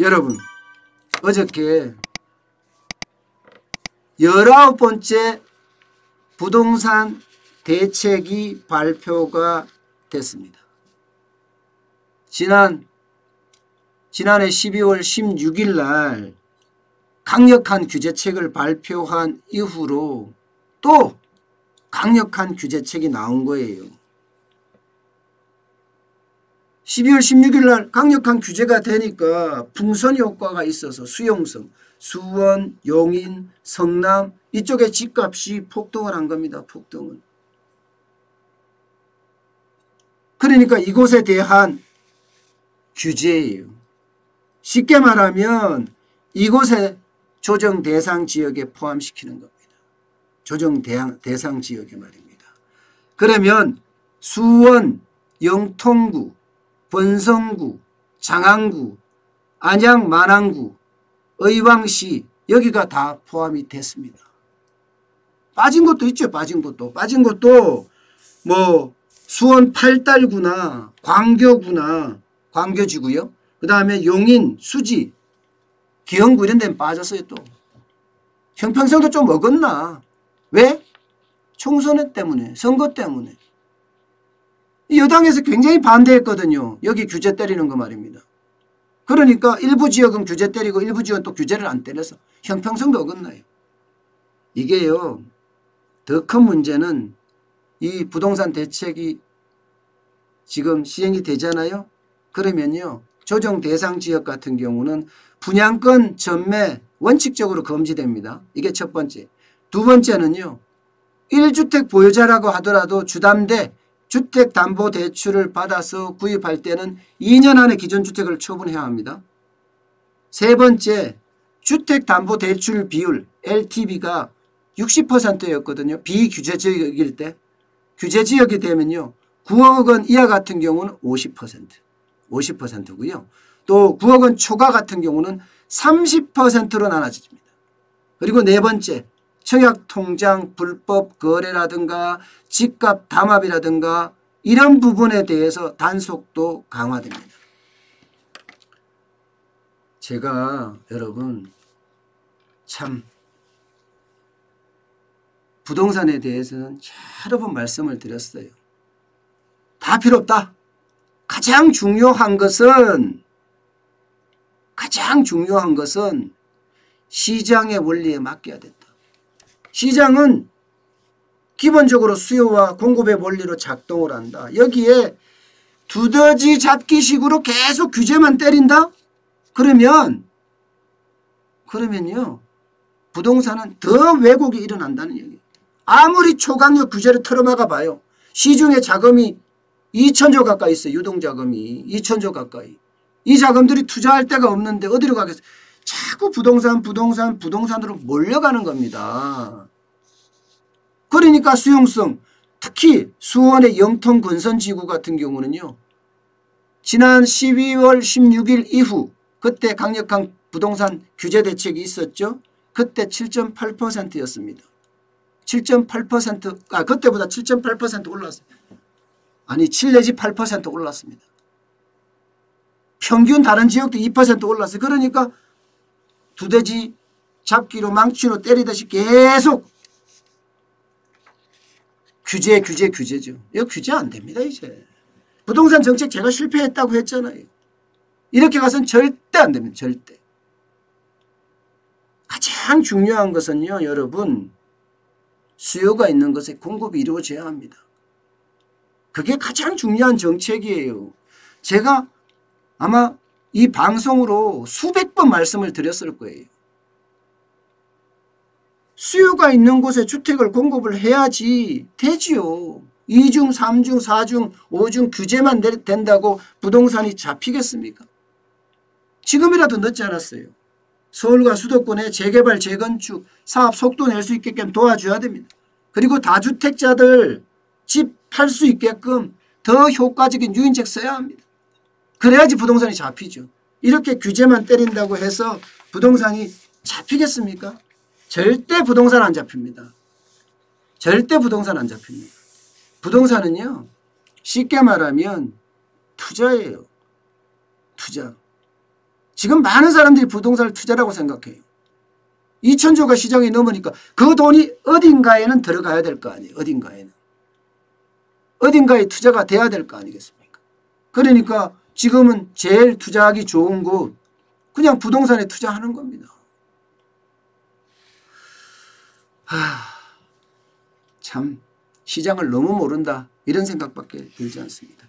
여러분 어저께 19번째 부동산 대책이 발표가 됐습니다. 지난해 12월 16일 날 강력한 규제책을 발표한 이후로 또 강력한 규제책이 나온 거예요. 12월 16일 날 강력한 규제가 되니까 풍선 효과가 있어서 수용성, 수원, 용인, 성남 이쪽의 집값이 폭등을 한 겁니다. 폭등을. 그러니까 이곳에 대한 규제예요. 쉽게 말하면 이곳에 조정 대상 지역에 포함시키는 겁니다. 조정 대상 지역에 말입니다. 그러면 수원, 영통구, 번성구, 장안구, 안양, 만안구, 의왕시 여기가 다 포함이 됐습니다. 빠진 것도 있죠. 빠진 것도 뭐 수원 팔달구나 광교구나 광교지구요. 그 다음에 용인, 수지, 기흥구 이런 데는 빠졌어요. 또 형평성도 좀 어긋나. 왜? 총선 때문에, 선거 때문에. 여당에서 굉장히 반대했거든요. 여기 규제 때리는 거 말입니다. 그러니까 일부 지역은 규제 때리고 일부 지역은 또 규제를 안 때려서 형평성도 어긋나요. 이게요. 더 큰 문제는 이 부동산 대책이 지금 시행이 되잖아요. 그러면요. 조정 대상 지역 같은 경우는 분양권 전매 원칙적으로 금지됩니다. 이게 첫 번째. 두 번째는요. 1주택 보유자라고 하더라도 주담대 주택담보대출을 받아서 구입할 때는 2년 안에 기존주택을 처분해야 합니다. 세 번째, 주택담보대출 비율 LTV가 60%였거든요. 비규제지역일 때. 규제지역이 되면요. 9억 원 이하 같은 경우는 50%고요. 또 9억 원 초과 같은 경우는 30%로 나눠집니다. 그리고 네 번째, 청약통장 불법 거래라든가 집값 담합이라든가 이런 부분에 대해서 단속도 강화됩니다. 제가 여러분 참 부동산에 대해서는 여러 번 말씀을 드렸어요. 다 필요 없다. 가장 중요한 것은 시장의 원리에 맡겨야 된다. 시장은 기본적으로 수요와 공급의 원리로 작동을 한다. 여기에 두더지 잡기식으로 계속 규제만 때린다? 그러면요. 부동산은 더 왜곡이 일어난다는 얘기예요. 아무리 초강력 규제를 틀어막아 봐요. 시중에 자금이 2천조 가까이 있어요. 유동자금이 2천조 가까이. 이 자금들이 투자할 데가 없는데 어디로 가겠어요? 자꾸 부동산으로 몰려가는 겁니다. 그러니까 수용성, 특히 수원의 영통건선지구 같은 경우는요. 지난 12월 16일 이후 그때 강력한 부동산 규제 대책이 있었죠. 그때 7.8%였습니다. 7.8%, 그때보다 7.8% 올랐어요. 아니 7 내지 8% 올랐습니다. 평균 다른 지역도 2% 올랐어요. 그러니까 두더지 잡기로 망치로 때리듯이 계속 규제죠. 이거 규제 안 됩니다. 이제. 부동산 정책 제가 실패했다고 했잖아요. 이렇게 가서는 절대 안 됩니다. 절대. 가장 중요한 것은요. 여러분 수요가 있는 것에 공급이 이루어져야 합니다. 그게 가장 중요한 정책이에요. 제가 아마 이 방송으로 수백 번 말씀을 드렸을 거예요. 수요가 있는 곳에 주택을 공급을 해야지 되지요. 2중, 3중, 4중, 5중 규제만 된다고 부동산이 잡히겠습니까? 지금이라도 늦지 않았어요. 서울과 수도권의 재개발, 재건축, 사업 속도 낼 수 있게끔 도와줘야 됩니다. 그리고 다주택자들 집 팔 수 있게끔 더 효과적인 유인책 써야 합니다. 그래야지 부동산이 잡히죠. 이렇게 규제만 때린다고 해서 부동산이 잡히겠습니까? 절대 부동산 안 잡힙니다. 절대 부동산 안 잡힙니다. 부동산은요. 쉽게 말하면 투자예요. 투자. 지금 많은 사람들이 부동산을 투자라고 생각해요. 2천조가 시장이 넘으니까 그 돈이 어딘가에는 들어가야 될 거 아니에요. 어딘가에는. 어딘가에 투자가 돼야 될 거 아니겠습니까? 그러니까 지금은 제일 투자하기 좋은 곳 그냥 부동산에 투자하는 겁니다. 참 시장을 너무 모른다 이런 생각밖에 들지 않습니다.